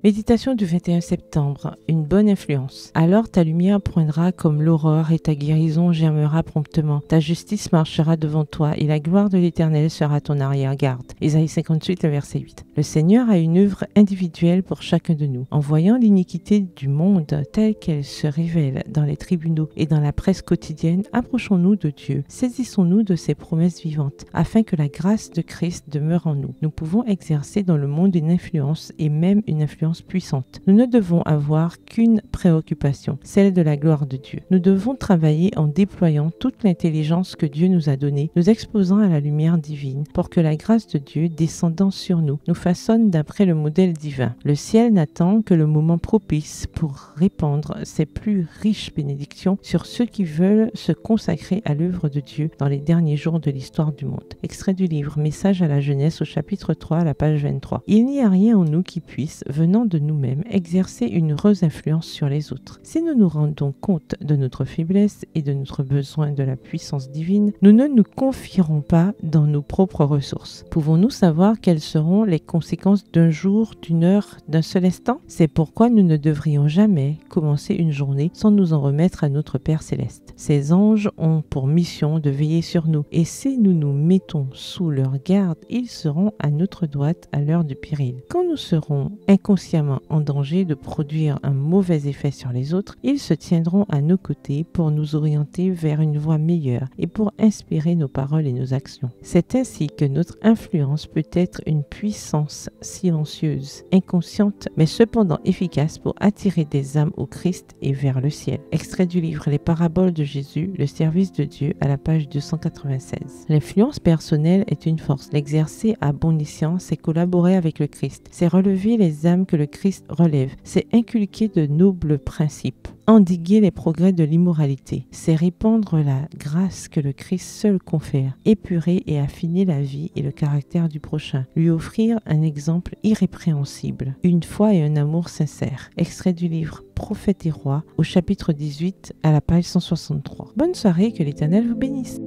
Méditation du 21 septembre, une bonne influence. Alors ta lumière poindra comme l'aurore et ta guérison germera promptement. Ta justice marchera devant toi et la gloire de l'Éternel sera ton arrière-garde. Ésaïe 58, le verset 8. Le Seigneur a une œuvre individuelle pour chacun de nous. En voyant l'iniquité du monde telle qu'elle se révèle dans les tribunaux et dans la presse quotidienne, approchons-nous de Dieu. Saisissons-nous de ses promesses vivantes afin que la grâce de Christ demeure en nous. Nous pouvons exercer dans le monde une influence et même une influence puissante. Nous ne devons avoir qu'une préoccupation, celle de la gloire de Dieu. Nous devons travailler en déployant toute l'intelligence que Dieu nous a donnée, nous exposant à la lumière divine pour que la grâce de Dieu descendant sur nous façonne d'après le modèle divin. Le ciel n'attend que le moment propice pour répandre ses plus riches bénédictions sur ceux qui veulent se consacrer à l'œuvre de Dieu dans les derniers jours de l'histoire du monde. Extrait du livre Message à la jeunesse au chapitre 3 à la page 23. Il n'y a rien en nous qui puisse, venant de nous-mêmes, exercer une heureuse influence sur les autres. Si nous nous rendons compte de notre faiblesse et de notre besoin de la puissance divine, nous ne nous confierons pas dans nos propres ressources. Pouvons-nous savoir quelles seront les conséquences d'un jour, d'une heure, d'un seul instant? C'est pourquoi nous ne devrions jamais commencer une journée sans nous en remettre à notre Père Céleste. Ces anges ont pour mission de veiller sur nous et si nous nous mettons sous leur garde, ils seront à notre droite à l'heure du péril. Quand nous serons inconsciemment en danger de produire un mauvais effet sur les autres, ils se tiendront à nos côtés pour nous orienter vers une voie meilleure et pour inspirer nos paroles et nos actions. C'est ainsi que notre influence peut être une puissance silencieuse, inconsciente, mais cependant efficace pour attirer des âmes au Christ et vers le ciel. Extrait du livre Les paraboles de Jésus, le service de Dieu à la page 296. L'influence personnelle est une force. L'exercer à bon escient, c'est collaborer avec le Christ. C'est relever les âmes que le Christ relève. C'est inculquer de nobles principes. Endiguer les progrès de l'immoralité, c'est répandre la grâce que le Christ seul confère, épurer et affiner la vie et le caractère du prochain, lui offrir un exemple irrépréhensible, une foi et un amour sincère. Extrait du livre Prophètes et rois au chapitre 18 à la page 163. Bonne soirée, que l'Éternel vous bénisse.